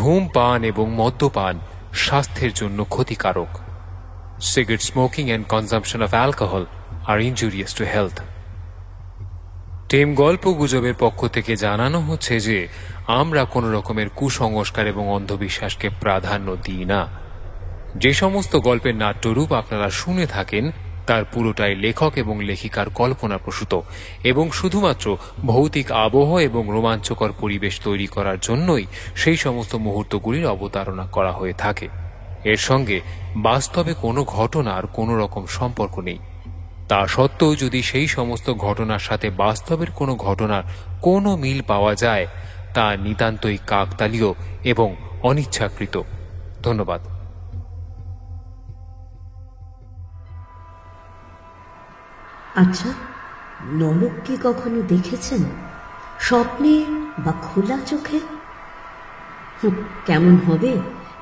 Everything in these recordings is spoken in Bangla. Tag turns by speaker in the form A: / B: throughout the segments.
A: ধূমপান এবং মদ্যপান স্বাস্থ্যের জন্য ক্ষতিকারক। Cigarette smoking and consumption of alcohol are injurious to health. Team গল্প গুজবের পক্ষ থেকে জানানো হচ্ছে যে আমরা কোনো রকমের কুসংস্কার এবং অন্ধবিশ্বাসকে প্রাধান্য দিই না। যে সমস্ত গল্পের নাট্যরূপ আপনারা শুনে থাকেন তার পুরোটাই লেখক এবং লেখিকার কল্পনাপ্রসূত এবং শুধুমাত্র ভৌতিক আবহ এবং রোমাঞ্চকর পরিবেশ তৈরি করার জন্যই সেই সমস্ত মুহূর্তগুলির অবতারণা করা হয়ে থাকে। এর সঙ্গে বাস্তবে কোনো ঘটনার কোনো রকম সম্পর্ক নেই। তা সত্ত্বেও যদি সেই সমস্ত ঘটনার সাথে বাস্তবের কোনো ঘটনার কোনো মিল পাওয়া যায় তা নিতান্তই কাকতালীয় এবং অনিচ্ছাকৃত। ধন্যবাদ।
B: আচ্ছা, নরক কি কখনো দেখেছেন, স্বপ্নে বা খোলা চোখে? কেমন হবে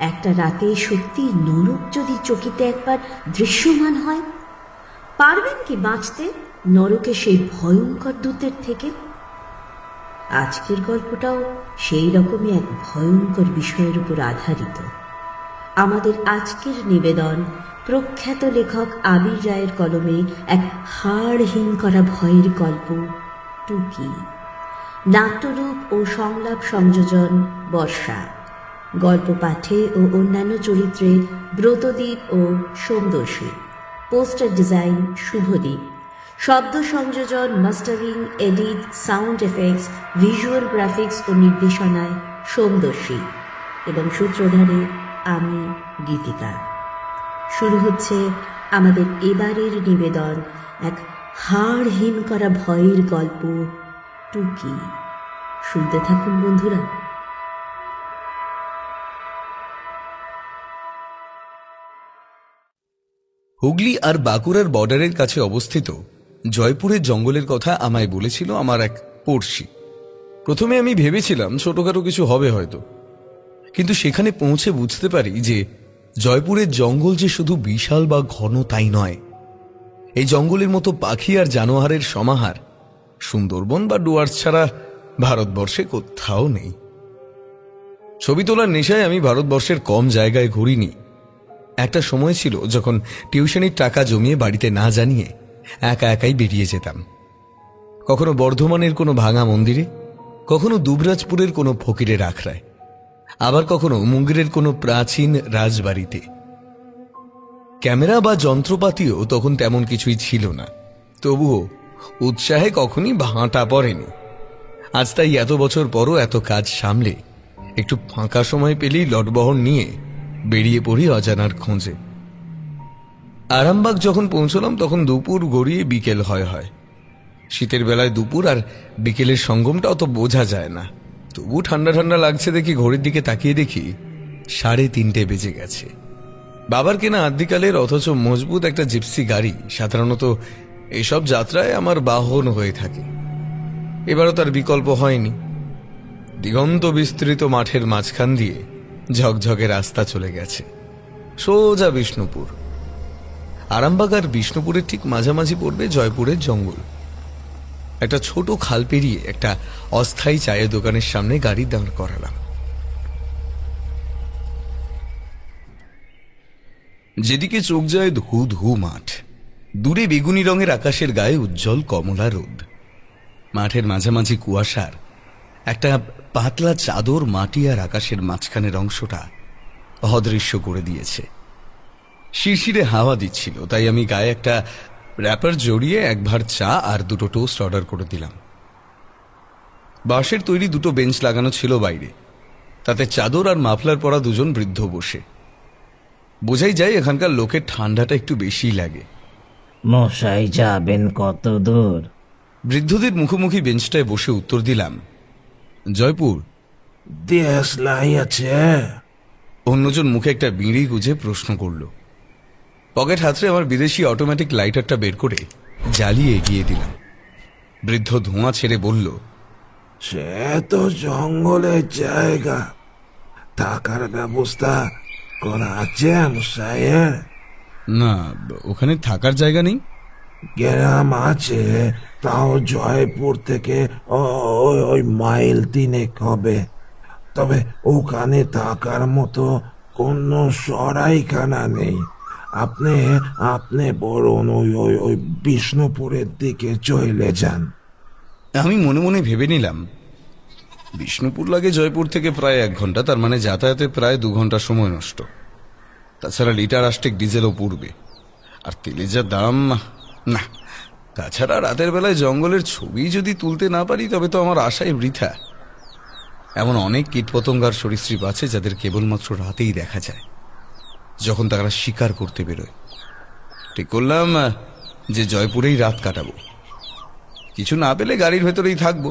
B: একটা রাতে সত্যি নরক যদি চকিতে একবার দৃশ্যমান হয়? পারবেন কি বাঁচতে নরকে সেই ভয়ঙ্কর দূতের থেকে? আজকের গল্পটাও সেই রকমই এক ভয়ঙ্কর বিষয়ের উপর আধারিত। আমাদের আজকের নিবেদন প্রখ্যাত লেখক আবির রায়ের কলমে এক হাড়হীন করা ভয়ের গল্প টুকি। নাট্যরূপ ও সংলাপ সংযোজন বর্ষা। গল্প পাঠে ও অন্যান্য চরিত্রে ব্রতদীপ ও সোমদর্শী। Poster design Shubhadip. শব্দ সংযোজন, mastering, edit, sound effects, visual graphics ও নির্দেশনায় সোমদর্শী এবং সূত্রধারে আমি গীতিকা। শুরু হচ্ছে আমাদের এবারের নিবেদন এক হাড়হীন করা ভয়ের গল্প টুকি। শুনতে থাকুন বন্ধুরা।
C: হুগলি আর বাঁকুড়ার বর্ডারের কাছে অবস্থিত জয়পুরের জঙ্গলের কথা আমায় বলেছিল আমার এক পড়শি। প্রথমে আমি ভেবেছিলাম ছোটখাটো কিছু হবে হয়তো, কিন্তু সেখানে পৌঁছে বুঝতে পারি যে জয়পুরের জঙ্গল যে শুধু বিশাল বা ঘন তাই নয়। এই জঙ্গলের মতো পাখি আর জানোয়ারের সমাহার সুন্দরবন বা ডুয়ার্স ছাড়া ভারতবর্ষে কোথাও নেই। ছবি তোলার নেশায় আমি ভারতবর্ষের কম জায়গায় ঘুরিনি। একটা সময় ছিল যখন টিউশনির টাকা জমিয়ে বাড়িতে না জানিয়ে একা একাই বেরিয়ে যেতাম। কখনো বর্ধমানের কোনো ভাঙা মন্দিরে, কখনো দুবরাজপুরের কোনো ফকিরের আখড়ায়, আবার কখনো মুঙ্গেরের কোনো প্রাচীন রাজবাড়িতে। ক্যামেরা বা যন্ত্রপাতিও তখন তেমন কিছুই ছিল না, তবুও উৎসাহে কখনই ভাঁটা পড়েনি। আজ তাই এত বছর পরও এত কাজ সামলে একটু ফাঁকা সময় পেলেই লটবহর নিয়ে বেরিয়ে পড়ি অজানার খোঁজে। আরামবাগ যখন পৌঁছলাম তখন দুপুর গড়িয়ে বিকেল হয়। শীতের বেলায় দুপুর আর বিকেলের সঙ্গমটা অত বোঝা যায় না, তবু ঠান্ডা ঠান্ডা লাগছে দেখি ঘড়ির দিকে তাকিয়ে দেখি 3:30 বেজে গেছে। বাবার কেনা আদ্যিকালের অথচ মজবুত একটা জিপসি গাড়ি সাধারণত এসব যাত্রায় আমার বাহন হয়ে থাকে। এবারও তার বিকল্প হয়নি। দিগন্ত বিস্তৃত মাঠের মাঝখান দিয়ে ঝকঝকে রাস্তা চলে গেছে সোজা বিষ্ণুপুর। আরামবাগ আর বিষ্ণুপুরের ঠিক মাঝামাঝি পড়বে জয়পুরের জঙ্গল। একটা ছোট খাল পেরিয়ে একটা অস্থায়ী চায়ের দোকানের সামনে গাড়ি দাঁড় করালাম। যেদিকে চোখ যায় ধু ধু মাঠ, দূরে বেগুনি রঙের আকাশের গায়ে উজ্জ্বল কমলা রোদ। মাঠের মাঝামাঝি কুয়াশার একটা পাতলা চাদর মাটি আর আকাশের মাঝখানের অংশটা অদৃশ্য করে দিয়েছে। শিরশিরে হাওয়া দিচ্ছিল, তাই আমি গায়ে একটা র্যাপার জড়িয়ে এক ভাঁড় চা আর 2 টোস্ট অর্ডার করে দিলাম। বাঁশের তৈরি 2 বেঞ্চ লাগানো ছিল বাইরে, তাতে চাদর আর মাফলার পরা 2 বৃদ্ধ বসে। বোঝাই যায় এখানকার লোকের ঠান্ডাটা একটু বেশি লাগে।
D: মশাই যাবেন কত দূর?
C: বৃদ্ধদের মুখোমুখি বেঞ্চটায় বসে উত্তর দিলাম, জয়পুর।
E: দেশলাই আছে?
C: অন্যজন মুখে একটা বিড়ি গুজে প্রশ্ন করল। পকেট হাতড়ে আমার বিদেশি অটোমেটিক লাইটারটা বের করে জ্বালিয়ে এগিয়ে দিলাম। বৃদ্ধ ধোঁয়া ছেড়ে বলল,
E: সে তো জঙ্গলের জায়গা, থাকার ব্যবস্থা করা আছে মশাইয়ের?
C: না, ওখানে থাকার জায়গা নেই।
E: গ্রাম আছে, তাও জয়পুর থেকে ওই মাইল 3 হবে। তবে ওখানে থাকার মতো কোনো সরাইখানা নেই। আপনি আপনি বরং ওই ওই ওই বিষ্ণুপুরের দিকে চলে যান।
C: আমি মনে মনে ভেবে নিলাম, বিষ্ণুপুর লাগে জয়পুর থেকে প্রায় 1 ঘন্টা, তার মানে যাতায়াতে প্রায় 2 ঘন্টা সময় নষ্ট। তাছাড়া লিটার আষ্টেক ডিজেলও পড়বে, আর তেলের যা দাম। না, তাছাড়া রাতের বেলায় জঙ্গলের ছবি যদি তুলতে না পারি তবে তো আমার আশাই বৃথা। এমন অনেক কীটপতঙ্গার সরীসৃপ আছে যাদের কেবলমাত্র রাতেই দেখা যায়, যখন তারা শিকার করতে বেরোয়। ঠিক করলাম যে জয়পুরেই রাত কাটাবো, কিছু না পেলে গাড়ির ভেতরেই থাকবো।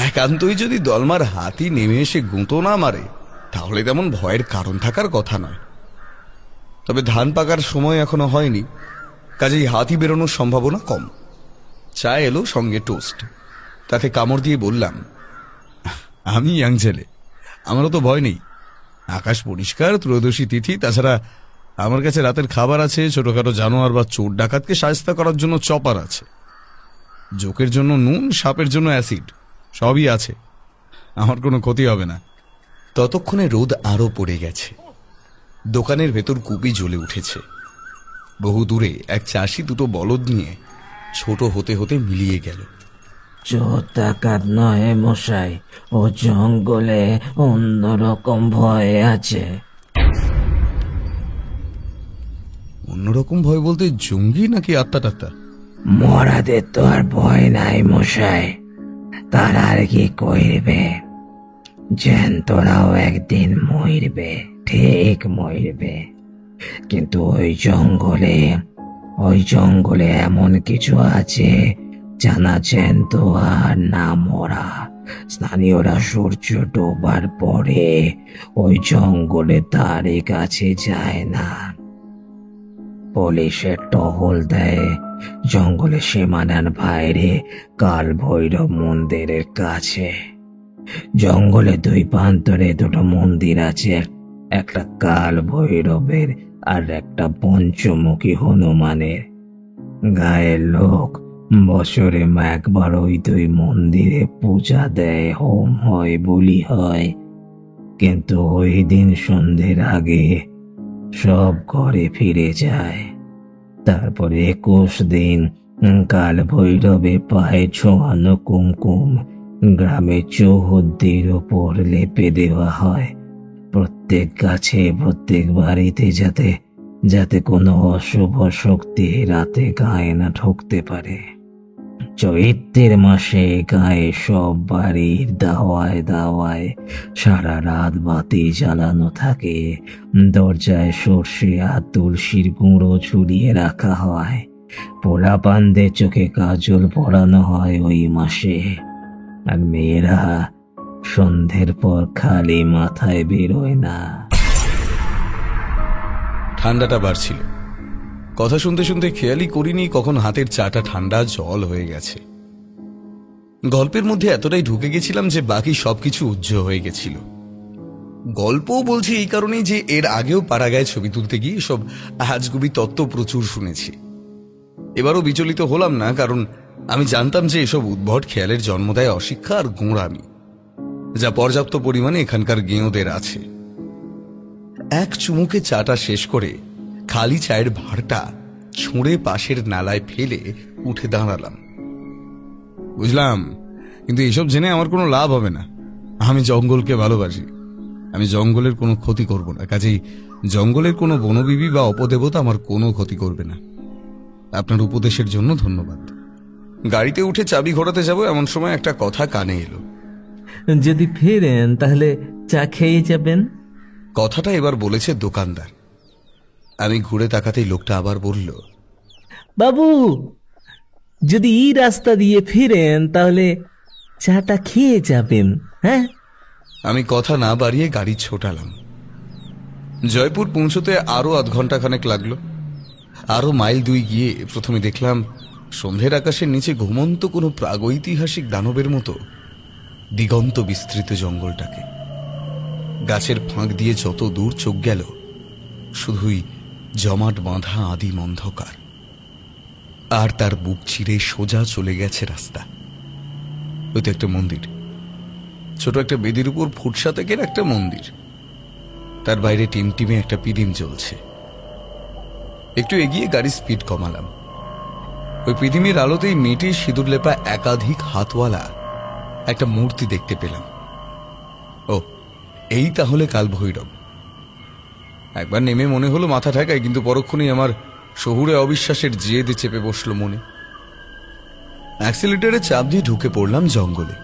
C: একান্তই যদি দলমার হাতি নেমে এসে গুঁতো না মারে তাহলে তেমন ভয়ের কারণ থাকার কথা নয়। তবে ধান পাকার সময় এখনো হয়নি, কাজেই হাতি বেরোনোর সম্ভাবনা কম। চা এলো, সঙ্গে টোস্ট। তাতে কামড় দিয়ে বললাম, আমি ইয়াং ছেলে, আমারও তো ভয় নেই। আকাশ পরিষ্কার, ত্রয়োদশী তিথি, তাছাড়া আমার কাছে রাতের খাবার আছে, ছোটখাটো জানোয়ার বা চোর ডাকাতকে সাহায্য করার জন্য চপার আছে, জোকের জন্য নুন, সাপের জন্য অ্যাসিড, সবই আছে। আমার কোনো ক্ষতি হবে না। ততক্ষণে রোদ আরো পড়ে গেছে, দোকানের ভেতর কুপি জ্বলে উঠেছে। বহু দূরে এক চাষি দুটো বলদ নিয়ে ছোট হতে হতে মিলিয়ে গেল।
D: চোর ডাকাত নয় মশাই, ও জঙ্গলে অন্যরকম ভয় আছে।
C: অন্যরকম ভয় বলতে জঙ্গি নাকি আত্মা টাত্তা?
D: মরাদের তো আর ভয় নাই মশাই, তারা আর কি করবে? জ্যান্তরাও একদিন মরবে, ঠিক মরবে। কিন্তু ওই জঙ্গলে এমন কিছু আছে জানা জ্যান্ত আর না মরা। স্থানীয়রা সূর্য ডোবার পরে ওই জঙ্গলে তারই কাছে যায় না। পুলিশের টহল দেয় জঙ্গলে সীমানার বাইরে কাল ভৈরব মন্দিরের কাছে। জঙ্গলে 2 প্রান্তরে 2টো মন্দির আছে, একটা কাল ভৈরবের আর একটা পঞ্চমুখী হনুমানের। গায়ের লোক বছরে একবার ওই 2 মন্দিরে পূজা দেয়, হোম হয়, বলি হয়। কিন্তু ওই দিন সন্ধ্যের আগে সব ঘরে ফিরে যায়। তারপরে 21 দিন কাল ভৈরবে পায়ে ছোঁয়ানো কুমকুম গ্রামে চৌহদ্দির ওপর লেপে দেওয়া হয়, প্রত্যেক গাছে, প্রত্যেক বাড়িতে, যাতে কোনো অশুভ শক্তি রাতে গায়ে না ঢুকতে পারে। চৈত্রের মাসে গায়ে সব বাড়ির দাওয়ায় সারা রাত বাতি জ্বালানো থাকে। দরজায় সর্ষে আর তুলসীর গুঁড়ো ঝুলিয়ে রাখা হয়। পোড়া পান্দের চোখে কাজল পরানো হয় ওই মাসে। আর মেয়েরা সন্ধ্যের পর খালি মাথায় বেরোয় না।
C: ঠান্ডাটা বাড়ছিল। কথা শুনতে শুনতে খেয়ালই করিনি কখন হাতের চাটা ঠান্ডা জল হয়ে গেছে। গল্পের মধ্যে এতটাই ঢুকে গেছিলাম যে বাকি সবকিছু উজ্জ্ব হয়ে গেছিল। গল্পও বলছি এই কারণেই যে এর আগেও পাড়াগায় ছবি তুলতে গিয়ে সব আজগুবি তত্ত্ব প্রচুর শুনেছি। এবারও বিচলিত হলাম না, কারণ আমি জানতাম যে এসব উদ্ভট খেয়ালের জন্ম দেয় অশিক্ষা আর গোঁড়ামি, যা পর্যাপ্ত পরিমাণে এখানকার গেঁয়োদের আছে। এক চুমুকে চাটা শেষ করে খালি চায়ের ভাঁড়টা ছুঁড়ে পাশের নালায় ফেলে উঠে দাঁড়ালাম। বুঝলাম, কিন্তু এসব জেনে আমার কোনো লাভ হবে না। আমি জঙ্গলকে ভালোবাসি, আমি জঙ্গলের কোনো ক্ষতি করব না। কাজেই জঙ্গলের কোনো বনবিবি বা অপদেবতা আমার কোনো ক্ষতি করবে না। আপনার উপদেশের জন্য ধন্যবাদ। গাড়িতে উঠে চাবি ঘোরাতে যাব এমন সময় একটা কথা কানে এলো।
F: যদি ফেরেন তাহলে চা খেয়ে যাবেন।
C: কথাটা এবার বলেছে দোকানদার। আমি ঘুরে তাকাতেই লোকটা আবার বলল,
F: বাবু, যদি এই রাস্তা দিয়ে ফিরেন তাহলে চাটা খেয়ে যাবেন। হ্যাঁ,
C: আমি কথা না বাড়িয়ে গাড়ি ছোটালাম। জয়পুর পৌঁছতে আরো 1/2 ঘন্টা খানেক লাগলো। আরো মাইল 2 গিয়ে প্রথমে দেখলাম সন্ধ্যের আকাশের নিচে ঘুমন্ত কোনো প্রাগৈতিহাসিক দানবের মতো দিগন্ত বিস্তৃত জঙ্গলটাকে। গাছের ফাঁক দিয়ে যত দূর চোখ গেল শুধুই জমাট বাঁধা আদিম অন্ধকার, আর তার বুক চিরে সোজা চলে গেছে রাস্তা। ওই তো একটা মন্দির, ছোট একটা বেদির উপর ফুটসাতেকের একটা মন্দির, তার বাইরে টিমটিমে একটা পিদিম জ্বলছে। একটু এগিয়ে গাড়ির স্পিড কমালাম। ওই পিদিমের আলোতেই মেটে সিঁদুর লেপা একাধিক হাতওয়ালা একটা মূর্তি দেখতে পেলাম। ও, এই তাহলে কাল ভৈরব। একবার নেমে মনে হলো মাথা ঠেকায়, কিন্তু পরক্ষণেই আমার শহুরে অবিশ্বাসের জেদে চেপে বসলো মনে। অ্যাক্সিলেটরে চাপ দিয়ে ঢুকে পড়লাম জঙ্গলে।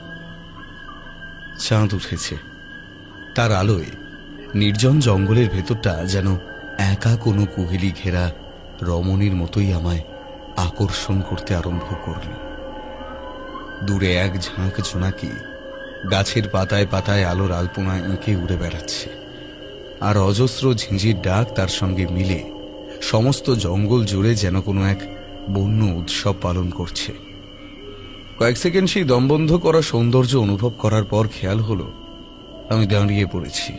C: চাঁদ উঠেছে, তার আলোয় নির্জন জঙ্গলের ভেতরটা যেন একা কোনো কুহেলি ঘেরা রমণীর মতোই আমায় আকর্ষণ করতে আরম্ভ করল। দূরে এক ঝাঁক জোনাকি গাছের পাতায় পাতায় আলোর আলপনায় এঁকে উড়ে বেড়াচ্ছে, আর অজস্র ঝিঁঝির ডাক তার সঙ্গে মিলে সমস্ত জঙ্গল জুড়ে যেন কোনো এক বন্য উৎসব পালন করছে। কয়েক সেকেন্ড সেই দমবন্ধ করা সৌন্দর্য অনুভব করার পর খেয়াল হলো আমি দাঁড়িয়ে পড়েছি।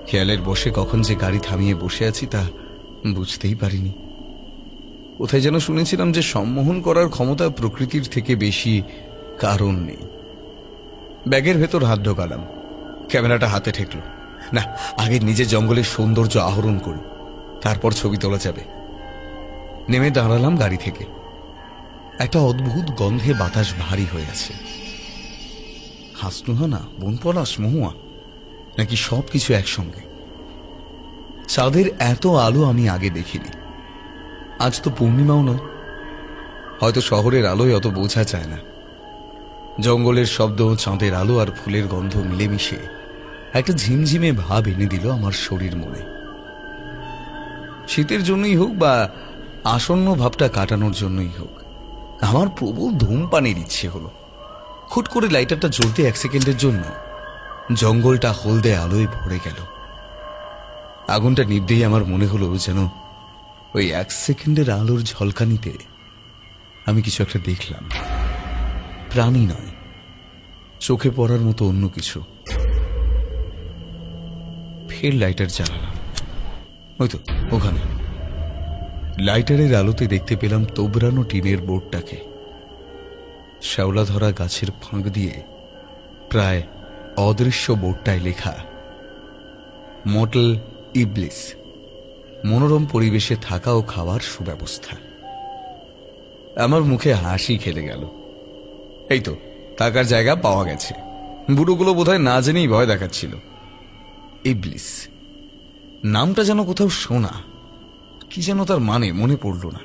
C: খেয়ালের বসে কখন যে গাড়ি থামিয়ে বসে আছি তা বুঝতেই পারিনি। কোথায় যেন শুনেছিলাম যে সম্মোহন করার ক্ষমতা প্রকৃতির থেকে বেশি কারণ নেই। ব্যাগের ভেতর হাত ঢোকালাম, ক্যামেরাটা হাতে ঠেকল। না, আগে নিজে জঙ্গলের সৌন্দর্য আহরণ করি, তারপর ছবি তোলা যাবে। নেমে দাঁড়ালাম গাড়ি থেকে। একটা অদ্ভুত গন্ধে বাতাস ভারী হয়ে আছে। হাসনুহা না, বনপলাশ, মহুয়া, নাকি সবকিছু একসঙ্গে। চাঁদের এত আলো আমি আগে দেখিনি। আজ তো পূর্ণিমাও নয়, হয়তো শহরের আলোয় অত বোঝা যায় না। জঙ্গলের শব্দ, চাঁদের আলো আর ফুলের গন্ধ মিলেমিশে একটা ঝিমঝিমে ভাব এনে দিল আমার শরীর মনে। শীতের জন্যই হোক বা আসন্ন ভাবটা কাটানোর জন্যই হোক, আমার প্রবল ধূমপানের ইচ্ছে হলো। খুট করে লাইটারটা জ্বলতে 1 সেকেন্ডের জন্য জঙ্গলটা হলদে আলোয় ভরে গেল। আগুনটা নিভতেই আমার মনে হলো যেন ওই 1 সেকেন্ডের আলোর ঝলকানিতে আমি কিছু একটা দেখলাম। প্রাণী নয়, চোখে পড়ার মতো অন্য কিছু। ফের লাইটার জ্বালালাম। ওই তো ওখানে লাইটারের আলোতে দেখতে পেলাম তোবড়ানো টিনের বোর্ডটাকে। শ্যাওলা ধরা গাছের ফাঁক দিয়ে প্রায় অদৃশ্য বোর্ডটায় লেখা মোটেল ইবলিস, মনোরম পরিবেশে থাকা ও খাওয়ার সুব্যবস্থা। আমার মুখে হাসি খেলে গেল। এই তো থাকার জায়গা পাওয়া গেছে। বুড়োগুলো বোধহয় না জেনেই ভয় দেখাচ্ছিল। ইবলিস নামটা যেন কোথাও শোনা, কি যেন তার মানে মনে পড়ল না।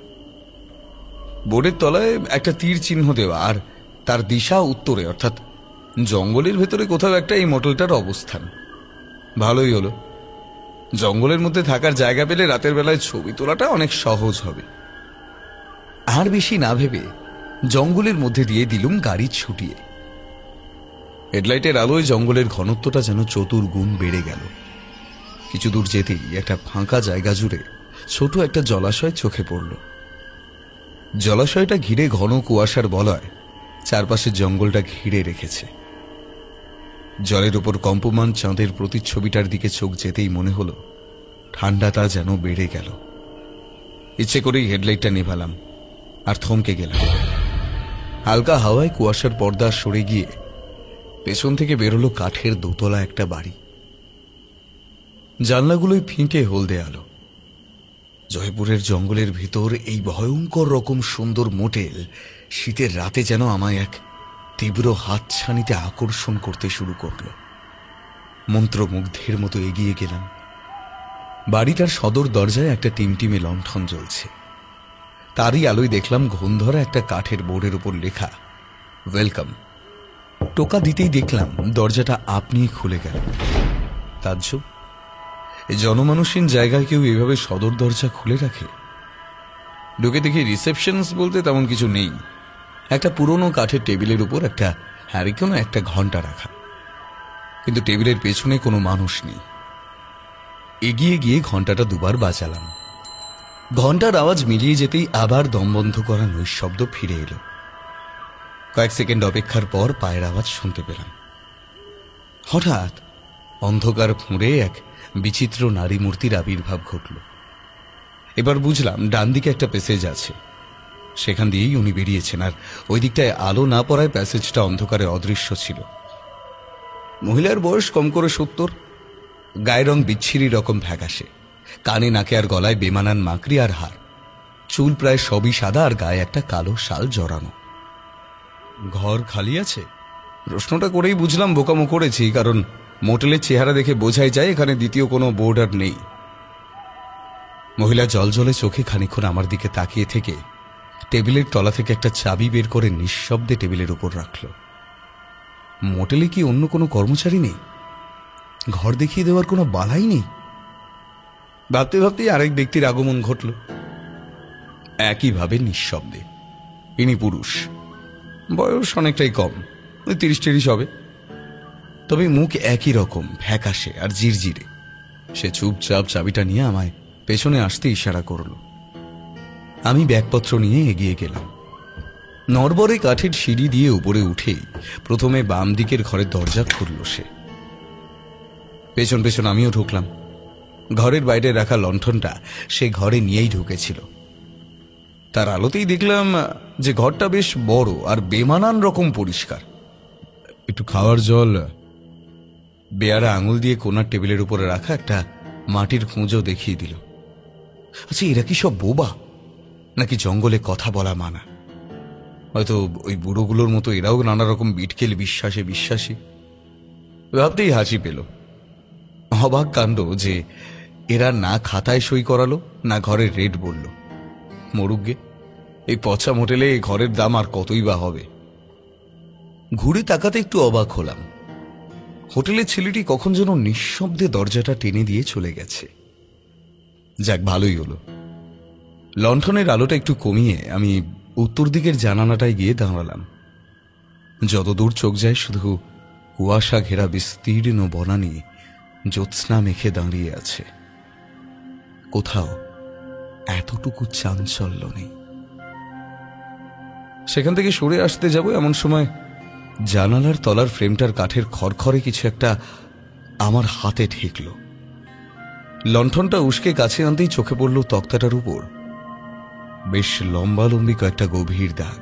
C: বোর্ডের তলায় একটা তীর চিহ্ন দেওয়া, আর তার দিশা উত্তরে, অর্থাৎ জঙ্গলের ভেতরে কোথাও একটা এই মোটেলটার অবস্থান। ভালোই হলো, জঙ্গলের মধ্যে থাকার জায়গা পেলে রাতের বেলায় ছবি তোলাটা অনেক সহজ হবে। আর বেশি না ভেবে জঙ্গলের মধ্যে দিয়ে দিলুম গাড়ি ছুটিয়ে। হেডলাইটের আলোয় জঙ্গলের ঘনত্বটা যেন 4 গুণ বেড়ে গেল। কিছু দূর যেতেই একটা ফাঁকা জায়গা জুড়ে ছোট একটা জলাশয় চোখে পড়ল। জলাশয়টা ঘিরে ঘন কুয়াশার বলয় চারপাশে জঙ্গলটা ঘিরে রেখেছে। জলের উপর কম্পমান চাঁদের প্রতিচ্ছবিটার দিকে চোখ যেতেই মনে হলো ঠান্ডাটা যেন বেড়ে গেল। ইচ্ছে করেই হেডলাইটটা নেভালাম আর থমকে গেলাম। হালকা হাওয়ায় কুয়াশার পর্দা সরে গিয়ে পেছন থেকে বেরোলো কাঠের দোতলা একটা বাড়ি। জানলাগুলোই ফিঁকে হলদে আলো। জয়পুরের জঙ্গলের ভিতর এই ভয়ঙ্কর রকম সুন্দর মোটেল শীতের রাতে যেন আমায় এক তীব্র হাতছানিতে আকর্ষণ করতে শুরু করলো। মন্ত্রমুগ্ধের মতো এগিয়ে গেলাম। বাড়িটার সদর দরজায় একটা টিমটিমে লণ্ঠন জ্বলছে। তারই আলোয় দেখলাম ঘুণ ধরা একটা কাঠের বোর্ডের উপর লেখা ওয়েলকাম। টোকা দিতেই দেখলাম দরজাটা আপনিই খুলে গেল। তাজ্জব, এই জনমানুষহীন জায়গায় কেউ এভাবে সদর দরজা খুলে রাখে? ঢুকে দেখি রিসেপশনস বলতে তেমন কিছু নেই। একটা পুরনো কাঠের টেবিলের উপর একটা হ্যারিকেন, একটা ঘন্টা রাখা, কিন্তু টেবিলের পেছনে কোনো মানুষ নেই। এগিয়ে গিয়ে ঘন্টাটা 2 বার বাজালাম। ঘন্টার আওয়াজ মিলিয়ে যেতেই আবার দমবন্ধ করা নৈশব্দ ফিরে এলো। কয়েক সেকেন্ড অপেক্ষার পর পায়ের আওয়াজ শুনতে পেলাম। হঠাৎ অন্ধকার ফুঁড়ে এক বিচিত্র নারী মূর্তির আবির্ভাব ঘটল। এবার বুঝলাম ডান দিকে একটা প্যাসেজ আছে, সেখান দিয়েই উনি বেরিয়েছেন, আর ওই দিকটায় আলো না পড়ায় প্যাসেজটা অন্ধকারে অদৃশ্য ছিল। মহিলার বয়স কম করে 70, গায়ের রং বিচ্ছিরি রকম ফ্যাকাশে, কানে নাকে আর গলায় বেমানান মাকড়ি আর হার, চুল প্রায় সবই সাদা আর গায়ে একটা কালো শাল জড়ানো। ঘর খালি আছে? প্রশ্নটা করেই বুঝলাম বোকামো করেছি, কারণ মোটেলের চেহারা দেখে বোঝাই যায় এখানে দ্বিতীয় কোনো বোর্ড আর নেই। মহিলা জলজলে চোখে খানিকক্ষণ আমার দিকে তাকিয়ে থেকে টেবিলের তলা থেকে একটা চাবি বের করে নিঃশব্দে টেবিলের উপর রাখল। মোটেলে কি অন্য কোনো কর্মচারী নেই? ঘর দেখিয়ে দেওয়ার কোনো বালাই নেই? ভাবতে ভাবতেই আরেক ব্যক্তির আগমন ঘটল, একইভাবে নিঃশব্দে। ইনি পুরুষ, বয়স অনেকটাই কম, 30-40 হবে, তবে মুখ একই রকম ফ্যাকাশে আর জিরজিরে। সে চুপচাপ চাবিটা নিয়ে আমায় পেছনে আসতে ইশারা করল। আমি ব্যাগপত্র নিয়ে এগিয়ে গেলাম। নড়বড়ে কাঠের সিঁড়ি দিয়ে উপরে উঠেই প্রথমে বাম দিকের ঘরের দরজা খুলল সে। পেছন পেছন আমিও ঢুকলাম। ঘরের বাইরে রাখা লণ্ঠনটা সে ঘরে নিয়েই ঢুকেছিল। তার আলোতেই দেখলাম যে ঘরটা বেশ বড় আর বেমানান রকম পরিষ্কার। একটু খাওয়ার জল বেয়ারা আঙুল দিয়ে কোনার টেবিলের উপরে রাখা একটা মাটির খুঁজো দেখিয়ে দিল। আচ্ছা, এরা কি সব বোবা, নাকি জঙ্গলে কথা বলা মানা? হয়তো ওই বুড়োগুলোর মতো এরাও নানা রকম বিটকেল বিশ্বাসে বিশ্বাসী। ভাবতেই হাসি পেল। অবাক কাণ্ড যে এরা না খাতায় সই করালো, না ঘরের রেট বলল। মরুগ্গে, এই পচা মোটেলে এই ঘরের দাম আর কতই বা হবে। ঘুরে তাকাতে একটু অবাক হলাম। হোটেলের ছেলেটি কখন যেন নিঃশব্দে দরজাটা টেনে দিয়ে চলে গেছে। যাক, ভালোই হলো। লণ্ঠনের আলোটা একটু কমিয়ে আমি উত্তর দিকের জানালাটায় গিয়ে দাঁড়ালাম। যতদূর চোখ যায় শুধু কুয়াশা ঘেরা বিস্তীর্ণ বনানী জ্যোৎস্না মেখে দাঁড়িয়ে আছে। কোথাও এতটুকু চাঞ্চল্য নেই। সেখান থেকে সরে আসতে যাব এমন সময় জানালার তলার ফ্রেমটার কাঠের খড়খড়ে কিছু একটা আমার হাতে ঠেকল। লণ্ঠনটা উস্কে কাছে আনতেই চোখে পড়ল তক্তাটার উপর বেশ লম্বালম্বি কয়েকটা গভীর দাগ,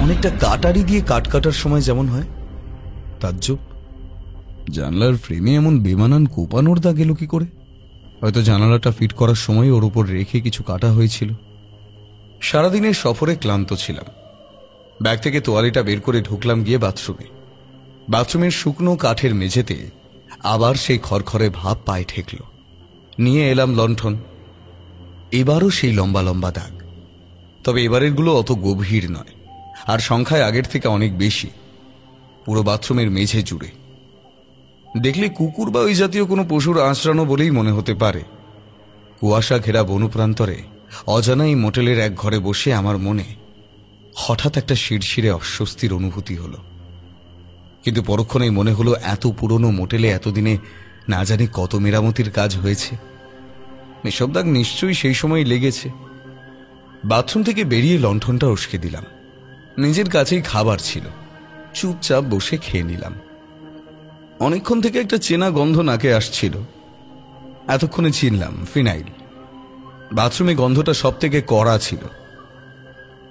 C: অনেকটা কাটারি দিয়ে কাট কাটার সময় যেমন হয়। তাজ্জব, জানলার ফ্রেমে এমন বেমানান কোপানোর দাগ এলো কি করে? হয়তো জানালাটা ফিট করার সময় ওর উপর রেখে কিছু কাটা হয়েছিল। সারাদিনের সফরে ক্লান্ত ছিলাম। ব্যাগ থেকে তোয়ালিটা বের করে ঢুকলাম গিয়ে বাথরুমে। বাথরুমের শুকনো কাঠের মেঝেতে আবার সেই খড়খড়ে ভাব পায়ে ঠেকল। নিয়ে এলাম লণ্ঠন। এবারও সেই লম্বা লম্বা দাগ, তবে এবারেরগুলো অত গভীর নয়, আর সংখ্যায় আগের থেকে অনেক বেশি, পুরো বাথরুমের মেঝে জুড়ে। দেখলে কুকুর বা ওই জাতীয় কোনো পশুর আঁচড়ানো বলেই মনে হতে পারে। কুয়াশা ঘেরা বনপ্রান্তরে অজানাই মোটেলের এক ঘরে বসে আমার মনে হঠাৎ একটা শিরশিরে অস্বস্তির অনুভূতি হলো। কিন্তু পরক্ষণেই মনে হলো এত পুরনো মোটেলে এতদিনে না জানি কত মেরামতির কাজ হয়েছে। এসব দাগ নিশ্চয়ই সেই সময় লেগেছে। বাথরুম থেকে বেরিয়ে লণ্ঠনটা উস্কে দিলাম। নিজের কাছেই খাবার ছিল, চুপচাপ বসে খেয়ে নিলাম। অনেকক্ষণ থেকে একটা চেনা গন্ধ নাকে আসছিল। এতক্ষণে চিনলাম ফিনাইল। বাথরুমে গন্ধটা সব থেকে কড়া ছিল।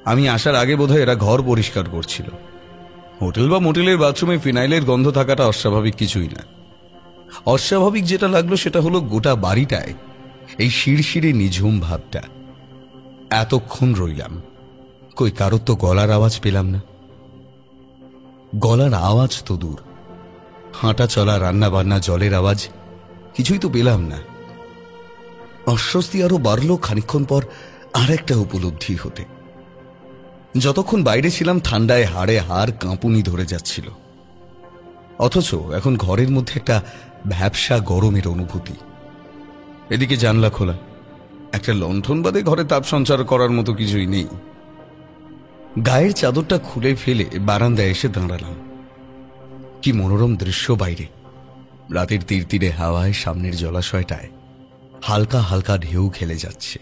C: আমি আসার আগে বোধহয় এরা ঘর পরিষ্কার করছিল। হোটেল বা মোটেলের বাথরুমে ফিনাইলের গন্ধ থাকাটা অস্বাভাবিক কিছুই না। অস্বাভাবিক যেটা লাগলো সেটা হলো গোটা বাড়িটায় এই শিরশিরে নিঝুম ভাবটা। এতক্ষণ রইলাম, কই কারোর তো গলার আওয়াজ পেলাম না। গলার আওয়াজ তো দূর, হাঁটা চলা, রান্না বান্না, জলের আওয়াজ কিছুই তো পেলাম না। অস্বস্তি আরো বাড়ল খানিকক্ষণ পর আর একটা উপলব্ধি হতে। যতক্ষণ বাইরে ছিলাম ঠান্ডায় হাড়ে হাড় কাঁপুনি ধরে যাচ্ছিল, অথচ এখন ঘরের মধ্যে একটা ভ্যাপসা গরমের অনুভূতি। এদিকে জানলা খোলা, একটা লণ্ঠন বাদে ঘরে তাপ সঞ্চার করার মতো কিছুই নেই। গায়ের চাদরটা খুলে ফেলে বারান্দায় এসে দাঁড়ালাম। কি মনোরম দৃশ্য বাইরে! রাতের তীরে হাওয়ায় সামনের জলাশয়টায় হালকা হালকা ঢেউ খেলে যাচ্ছে।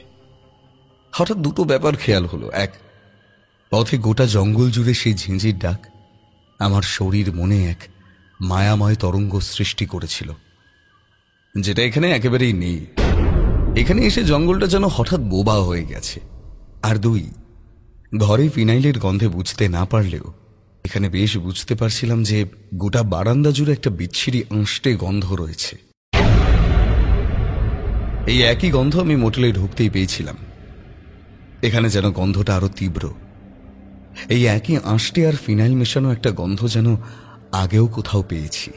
C: হঠাৎ দুটো ব্যাপার খেয়াল হলো। এক, পথে গোটা জঙ্গল জুড়ে সেই ঝিঁঝির ডাক আমার শরীর মনে এক মায়াময় তরঙ্গ সৃষ্টি করেছিল, যেটা এখানে একেবারেই নেই। এখানে এসে জঙ্গলটা যেন হঠাৎ বোবা হয়ে গেছে। আর দুই, ঘরে ফিনাইলের গন্ধে বুঝতে না পারলেও এখানে বেশ বুঝতে পারছিলাম যে গোটা বারান্দা জুড়ে একটা বিচ্ছিরি আঁশটে গন্ধ রয়েছে। এই একই গন্ধ আমি মোটেলে ঢুকতেই পেয়েছিলাম। এখানে যেন গন্ধটা আরো তীব্র। এই একই আঁশটে আর ফিনাইল মেশানো একটা গন্ধ যেন আগেও কোথাও পেয়েছি।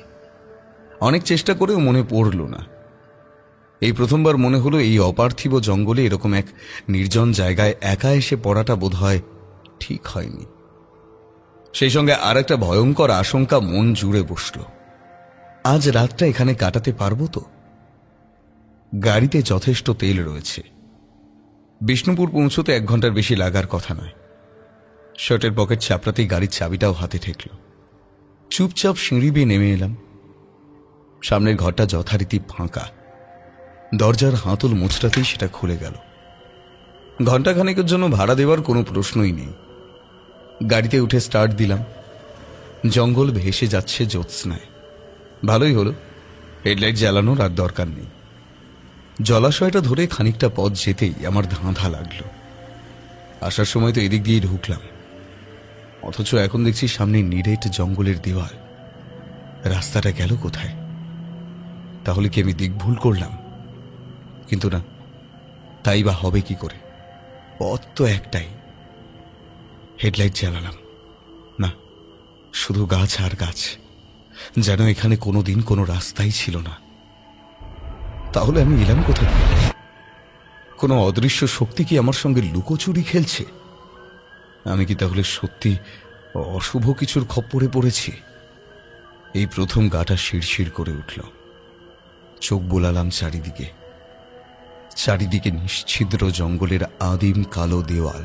C: অনেক চেষ্টা করেও মনে পড়ল না। এই প্রথমবার মনে হলো এই অপার্থিব জঙ্গলে এরকম এক নির্জন জায়গায় একা এসে পড়াটা বোধহয় ঠিক হয়নি। সেই সঙ্গে আর একটা ভয়ঙ্কর আশঙ্কা মন জুড়ে বসল। আজ রাতটা এখানে কাটাতে পারবো তো? গাড়িতে যথেষ্ট তেল রয়েছে। বিষ্ণুপুর পৌঁছতে 1 ঘন্টার বেশি লাগার কথা নয়। শার্টের পকেট চাপড়াতেই গাড়ির চাবিটাও হাতে ঠেকল। চুপচাপ সিঁড়ি বেয়ে নেমে এলাম। সামনের ঘরটা যথারীতি ফাঁকা। দরজার হাতল মোচড়াতেই সেটা খুলে গেল। ঘণ্টাখানেকের জন্য ভাড়া দেওয়ার কোনো প্রশ্নই নেই। গাড়িতে উঠে স্টার্ট দিলাম। জঙ্গল ভেসে যাচ্ছে জ্যোৎস্নায়। ভালোই হলো, হেডলাইট জ্বালানোর আর দরকার নেই। জলাশয়টা ধরে খানিকটা পথ যেতেই আমার ধাঁধা লাগলো। আসার সময় তো এদিক দিয়ে ঢুকলাম, অথচ এখন দেখছি সামনে নিরেট জঙ্গলের দেওয়াল। রাস্তাটা গেল কোথায়? তাহলে কি আমি দিক ভুল করলাম? কিন্তু না, তাই বা হবে কি করে? পথ তো একটাই। হেডলাইট জ্বালালাম। না, শুধু গাছ আর গাছ, যেন এখানে কোনোদিন কোনো রাস্তাই ছিল না। তাহলে আমি এলাম কোথা থেকে? কোনো অদৃশ্য শক্তি কি আমার সঙ্গে লুকোচুরি খেলছে? আমি কি তাহলে সত্যি অশুভ কিছুর খপ্পরে পড়েছি? এই প্রথম গাটা শিরশির করে উঠল। চোখ বোলালাম চারিদিকে। চারিদিকে নিশ্ছিদ্র জঙ্গলের আদিম কালো দেওয়াল।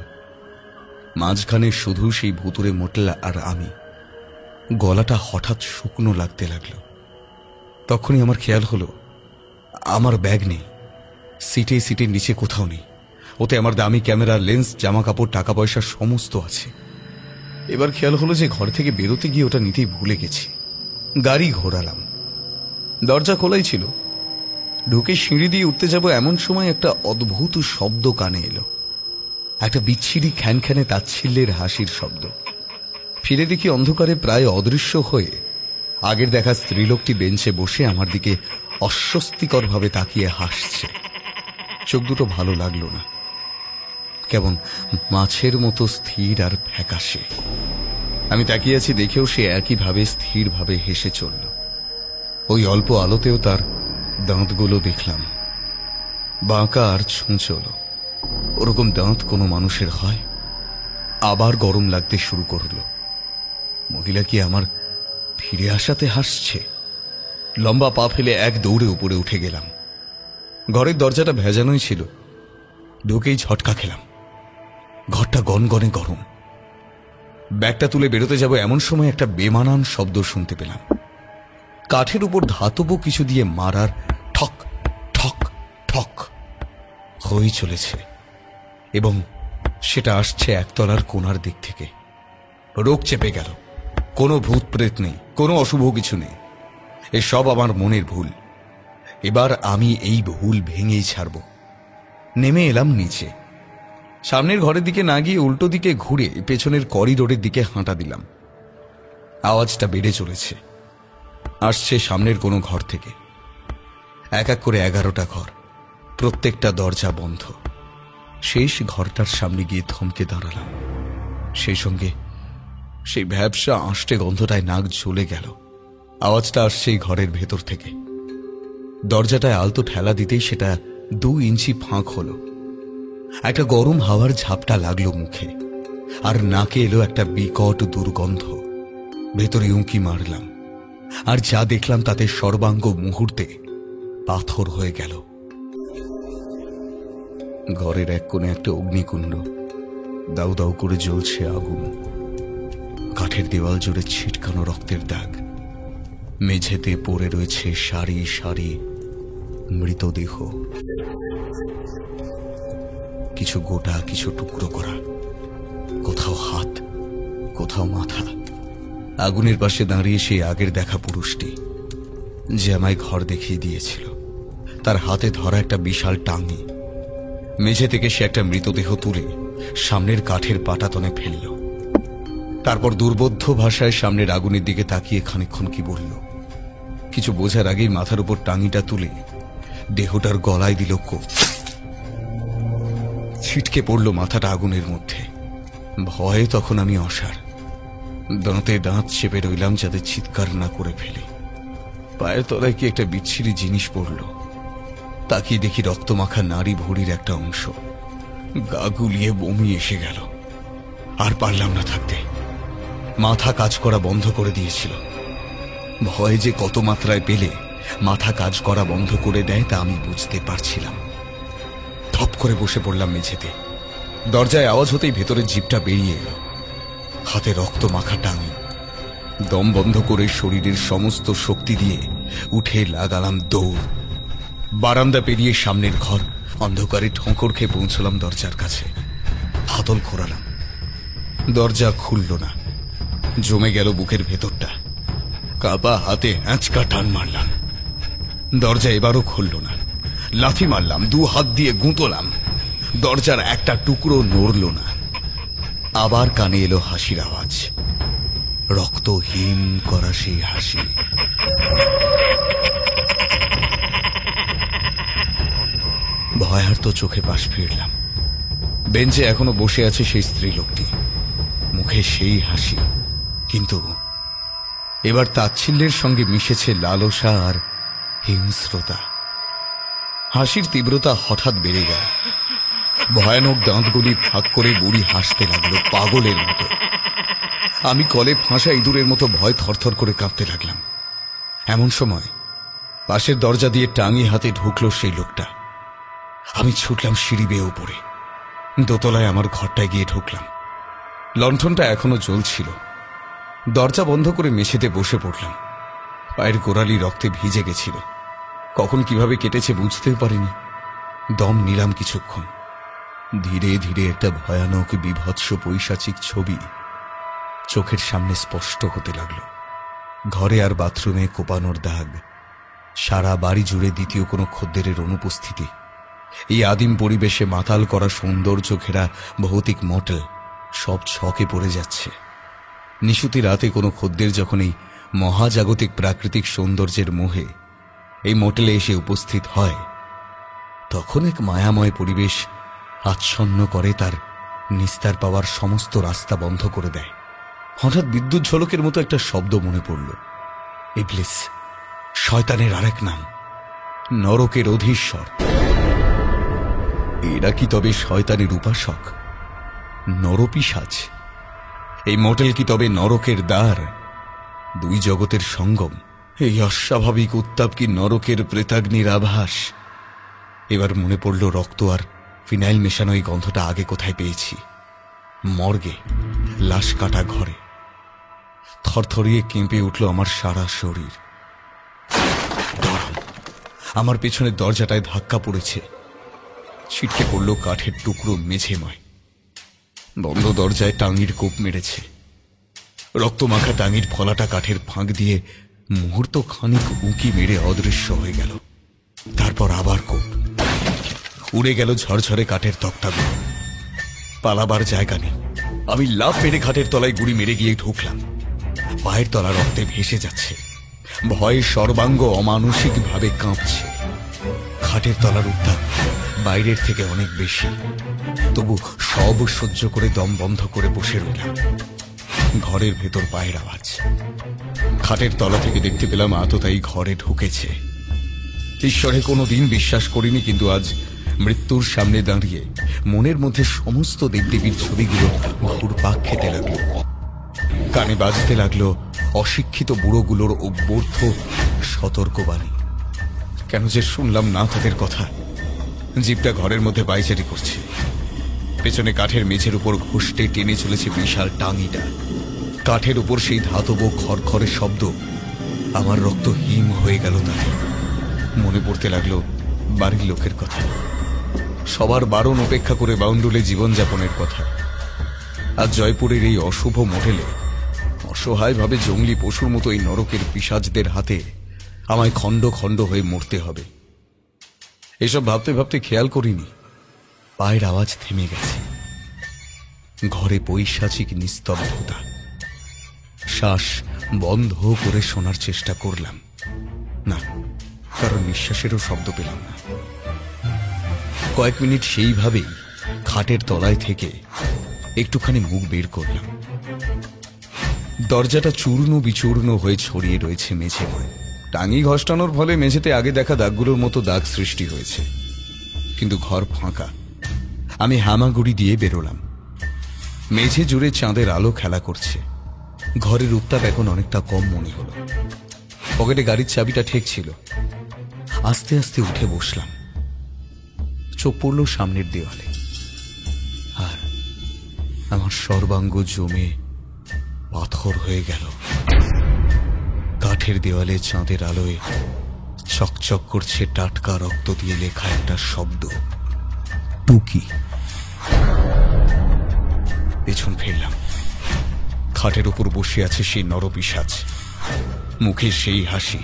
C: মাঝখানে শুধু সেই ভুতুরে মোটলা আর আমি। গলাটা হঠাৎ শুকনো লাগতে লাগলো। তখনই আমার খেয়াল হলো আমার ব্যাগ নেই। সিটে সিটের নিচে কোথাও নেই। ওতে আমার দামি ক্যামেরা, লেন্স, জামা কাপড়, টাকা পয়সা সমস্ত আছে। এবার খেয়াল হলো যে ঘর থেকে বেরোতে গিয়ে ওটা নিতেই ভুলে গেছি। গাড়ি ঘোরালাম। দরজা খোলাই ছিল। ঢুকে সিঁড়ি দিয়ে উঠতে যাব এমন সময় একটা অদ্ভুত শব্দ কানে এলো। একটা বিচ্ছিরি খ্যানখ্যানে তাচ্ছিল্যের হাসির শব্দ। ফিরে দেখি অন্ধকারে প্রায় অদৃশ্য হয়ে আগের দেখা স্ত্রীলোকটি বেঞ্চে বসে আমার দিকে অস্বস্তিকরভাবে তাকিয়ে হাসছে। চোখ দুটো ভালো লাগলো না, কেমন মাছের মতো স্থির আর ফ্যাকাশে। আমি তাকিয়ে আছি দেখেও সে একইভাবে স্থিরভাবে হেসে চলল। ওই অল্প আলোতেও তার দাঁতগুলো দেখলাম, বাঁকা আর ছুঁচল। ওরকম দাঁত কোনো মানুষের হয়? আবার গরম লাগতে শুরু করল। মহিলা কি আমার ফিরে আসাতে হাসছে? লম্বা পা ফেলে এক দৌড়ে উপরে উঠে গেলাম। ঘরের দরজাটা ভেজানোই ছিল। ঢুকেই ঝটকা খেলাম। ঘরটা গনগনে গরম। ব্যাগটা তুলে বেরোতে যাব এমন সময় একটা বেমানান শব্দ শুনতে পেলাম। কাঠের উপর ধাতব কিছু দিয়ে মারার ঠক ঠক ঠক হয়ে চলেছে, এবং সেটা আসছে একতলার কোণার দিক থেকে। রোগ চেপে গেল। কোনো ভূত প্রেত নেই, কোনো অশুভ কিছু নেই। এসব আমার মনের ভুল। এবার আমি এই ভুল ভেঙেই ছাড়ব। নেমে এলাম নিচে। সামনের ঘরের দিকে না গিয়ে উল্টো দিকে ঘুরে পেছনের করিডোরের দিকে হাঁটা দিলাম। আওয়াজটা বেড়ে চলেছে। আসছে সামনের কোনো ঘর থেকে। এক এক করে 11টা ঘর, প্রত্যেকটা দরজা বন্ধ। শেষ ঘরটার সামনে গিয়ে থমকে দাঁড়ালাম। সেই সঙ্গে সেই ভ্যাবসা আঁশটে গন্ধটায় নাক জ্বলে গেল। আওয়াজটা আসছে এই ঘরের ভেতর থেকে। দরজাটায় আলতো ঠেলা দিতেই সেটা 2 ইঞ্চি ফাঁক হলো। একটা গরম হাওয়ার ঝাপটা লাগলো মুখে, আর নাকে এলো একটা বিকট দুর্গন্ধ। ভেতরে উঁকি মারলাম, আর যা দেখলাম তাতে সর্বাঙ্গ মুহূর্তে পাথর হয়ে গেল। ঘরের এক কোণে একটা অগ্নিকুণ্ড, দাউ দাউ করে জ্বলছে আগুন। কাঠের দেওয়াল জুড়ে ছিটকানো রক্তের দাগ। মেঝেতে পড়ে রয়েছে সারি সারি মৃতদেহ, কিছু গোটা, কিছু টুকরো করা। কোথাও হাত, কোথাও মাথা। আগুনের পাশে দাঁড়িয়ে সেই আগের দেখা পুরুষটি, যে আমায় ঘর দেখিয়ে দিয়েছিল, তার হাতে ধরা একটা বিশাল টাঙ্গি। মেঝে থেকে সে একটা মৃতদেহ তুলে সামনের কাঠের পাটাতনে ফেলল। তারপর দুর্বোধ্য ভাষায় সামনের আগুনের দিকে তাকিয়ে খানিকক্ষণ কি বলল। কিছু বোঝার আগেই মাথার উপর টাঙিটা তুলে দেহটার গলায় দিল কোপ। ছিটকে পড়ল মাথাটা আগুনের মধ্যে। ভয়ে তখন আমি অসাড়, দাঁতে দাঁত চেপে রইলাম যাতে চিৎকার না করে ফেলি। পায়ের তলায় কি একটা বিচ্ছিরি জিনিস পড়ল। তাকিয়ে দেখি রক্তমাখা নারী ভরির একটা অংশ। গা গুলিয়ে বমি এসে গেল। আর পারলাম না থাকতে। মাথা কাজ করা বন্ধ করে দিয়েছিল। ভয় যে কত মাত্রায় পেলে মাথা কাজ করা বন্ধ করে দেয় তা আমি বুঝতে পারছিলাম। ধপ করে বসে পড়লাম মেঝেতে। দরজায় আওয়াজ হতেই ভেতরের জিপটা বেরিয়ে এলো। হাতে রক্ত মাখা টাঙি। দম বন্ধ করে শরীরের সমস্ত শক্তি দিয়ে উঠে লাগালাম দৌড়। বারান্দা পেরিয়ে সামনের ঘর, অন্ধকারে ঠোঁকর খেয়ে পৌঁছলাম দরজার কাছে। হাতল খোরালাম। দরজা খুলল না। জমে গেল বুকের ভেতরটা। কাপা হাতে হ্যাঁচকা টান মারলাম। দরজা এবারও খুলল না। লাথি মারলাম, 2 হাত দিয়ে গুঁতলাম। দরজার একটা টুকরো নড়ল না। আবার কানে এলো হাসির আওয়াজ, রক্তহীন করা সেই হাসি। ভয়ার্ত চোখে পাশ ফিরলাম। বেঞ্চে এখনো বসে আছে সেই স্ত্রী লোকটি, মুখে সেই হাসি, কিন্তু এবার তাচ্ছিল্যের সঙ্গে মিশেছে লালসা আর হিংস্রতা। হাসির তীব্রতা হঠাৎ বেড়ে গেল। ভয়ানক দাঁতগুলি ফাঁক করে বুড়ি হাসতে লাগলো পাগলের মতো। আমি কলে ফাঁসা ইঁদুরের মতো ভয় থরথর করে কাঁপতে লাগলাম। এমন সময় পাশের দরজা দিয়ে টাঙি হাতে ঢুকলো সেই লোকটা। আমি ছুটলাম সিঁড়ি বেয়ে উপরে। দোতলায় আমার ঘরটায় গিয়ে ঢুকলাম। লণ্ঠনটা এখনো জ্বলছিল। দরজা বন্ধ করে মেঝেতে বসে পড়লাম। পায়ের গোড়ালি রক্তে ভিজে গেছিল। কখন কিভাবে কেটেছে বুঝতেও পারিনি। দম নিলাম কিছুক্ষণ। ধীরে ধীরে একটা ভয়ানক বিভৎস পৈশাচিক ছবি চোখের সামনে স্পষ্ট হতে লাগলো। ঘরে আর বাথরুমে কোপানোর দাগ, সারা বাড়ি জুড়ে দ্বিতীয় কোনো খদ্দেরের অনুপস্থিতি, এই আদিম পরিবেশে মাতাল করা সৌন্দর্য ঘেরা ভৌতিক মডেল সব ছকে পড়ে যাচ্ছে। নিশুতি রাতে কোনো খদ্দের যখন এই মহাজাগতিক প্রাকৃতিক সৌন্দর্যের মোহে এই মোটেলে এসে উপস্থিত হয়, তখন এক মায়াময় পরিবেশ আচ্ছন্ন করে তার নিস্তার পাওয়ার সমস্ত রাস্তা বন্ধ করে দেয়। হঠাৎ বিদ্যুৎ ঝলকের মতো একটা শব্দ মনে পড়ল। ইবলিস, শয়তানের আরেক নাম, নরকের অধীশ্বর। এরা কি তবে শয়তানের উপাসক, নরপিশাচ? এই মোটেল কি তবে নরকের দ্বার, 2 জগতের সঙ্গম? এই অস্বাভাবিক উত্তাপ কি নরকের প্রেতাগ্নির আভাস? এবার মনে পড়ল রক্ত আর ফিনাইল মেশানো এই গন্ধটা আগে কোথায় পেয়েছি। মর্গে, লাশ কাটা ঘরে। থরথরিয়ে কেঁপে উঠল আমার সারা শরীর। আমার পেছনের দরজাটায় ধাক্কা পড়েছে। ছিটকে পড়ল কাঠের টুকরো মেঝেময়। বন্ধ দরজায় টাঙির কোপ মেরেছে। রক্তমাখা টাঙির ফলাটা কাঠের ফাঁক দিয়ে মুহূর্ত খানিক উঁকি মেরে অদৃশ্য হয়ে গেল। তারপর আবার কোপ। উড়ে গেল ঝরঝরে কাঠের তক্তাগুলো। পালাবার জায়গা নেই। আমি লাফ মেরে খাটের তলায় গুড়ি মেরে গিয়ে ঢুকলাম। পায়ের তলা রক্তে ভেসে যাচ্ছে। ভয়ে সর্বাঙ্গ অমানসিকভাবে কাঁপছে। খাটের তলার উত্তাপ বাইরের থেকে অনেক বেশি। তবু সব সহ্য করে দম বন্ধ করে বসে রইলাম। ঘরের ভেতর পায়ের আওয়াজ। খাটের তলা থেকে দেখতে পেলাম আততায়ী ঘরে ঢুকেছে। ঈশ্বরে কোনোদিন বিশ্বাস করিনি, কিন্তু আজ মৃত্যুর সামনে দাঁড়িয়ে মনের মধ্যে সমস্ত দেবদেবীর ছবিগুলো ঘুরপাক খেতে লাগলো। কানে বাজতে লাগলো অশিক্ষিত বুড়োগুলোর অব্যর্থ সতর্কবাণী। কেন যে শুনলাম না তাদের কথা। জিপটা ঘরের মধ্যে পায়চারি করছে। পেছনে কাঠের মেঝের উপর ঘুষটে টেনে চলেছে বিশাল টাঙিটা। কাঠের উপর সেই ধাতব খড়খড়ে শব্দ। আমার রক্ত হিম হয়ে গেল তাতে। মনে পড়তে লাগলো বাড়ির লোকের কথা, সবার বারণ উপেক্ষা করে বাউন্ডুলে জীবনযাপনের কথা। আজ জয়পুরের এই অশুভ মোটেলে অসহায়ভাবে জঙ্গলি পশুর মতো এই নরকের পিশাচদের হাতে আমায় খণ্ড খণ্ড হয়ে মরতে হবে। এসব ভাবতে ভাবতে খেয়াল করিনি পায়ের আওয়াজ থেমে গেছে। ঘরে পৈশাচিক নিস্তব্ধতা। শ্বাস বন্ধ করে শোনার চেষ্টা করলাম, না, কারণ নিঃশ্বাসেরও শব্দ পেলাম না। কয়েক মিনিট সেইভাবেই খাটের তলায় থেকে একটুখানি মুখ বের করলাম। দরজাটা চূর্ণ বিচূর্ণ হয়ে ছড়িয়ে রয়েছে মেঝে। টাঙি ঘষ্টানোর ফলে মেঝেতে আগে দেখা দাগগুলোর মতো দাগ সৃষ্টি হয়েছে, কিন্তু ঘর ফাঁকা। আমি হামাগুড়ি দিয়ে বেরোলাম। মেঝে জুড়ে চাঁদের আলো খেলা করছে। ঘরের উত্তাপ এখন অনেকটা কম মনে হলো। পকেটে গাড়ির চাবিটা ঠেকছিল। আস্তে আস্তে উঠে বসলাম। চোখ পড়ল সামনের দেওয়ালে, আর আমার সর্বাঙ্গ জমে পাথর হয়ে গেল। কাঠের দেওয়ালে চাঁদের আলোয় চকচক করছে টাটকা রক্ত দিয়ে লেখা একটা শব্দ, টুকি। পেছন ফিরলাম। খাটের উপর বসে আছে সেই নরপিশাচ। মুখে সেই হাসি,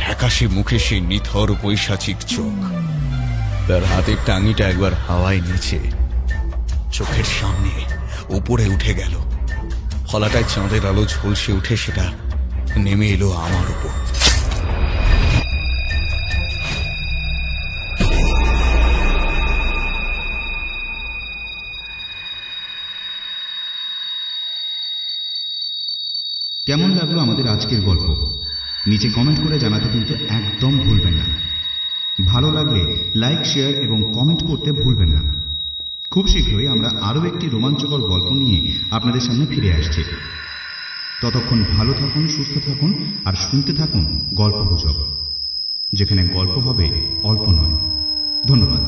C: ফ্যাকাশে মুখে সেই নিথর পৈশাচিক চোখ। তার হাতের টাঙিটা একবার হাওয়ায় নিচে, চোখের সামনে উপরে উঠে গেল। ফলাটায় চাঁদের আলো ঝলসে উঠে সেটা নেমে এলো আমার উপর।
G: কেমন লাগলো আমাদের আজকের গল্প নিচে কমেন্ট করে জানাতে কিন্তু একদম ভুলবেন না। ভালো লাগলে লাইক, শেয়ার এবং কমেন্ট করতে ভুলবেন না। খুব শীঘ্রই আমরা আরও একটি রোমাঞ্চকর গল্প নিয়ে আপনাদের সামনে ফিরে আসছি। ততক্ষণ ভালো থাকুন, সুস্থ থাকুন আর শুনতে থাকুন গল্পগুজব, যেখানে গল্প হবে অল্প নয়। ধন্যবাদ।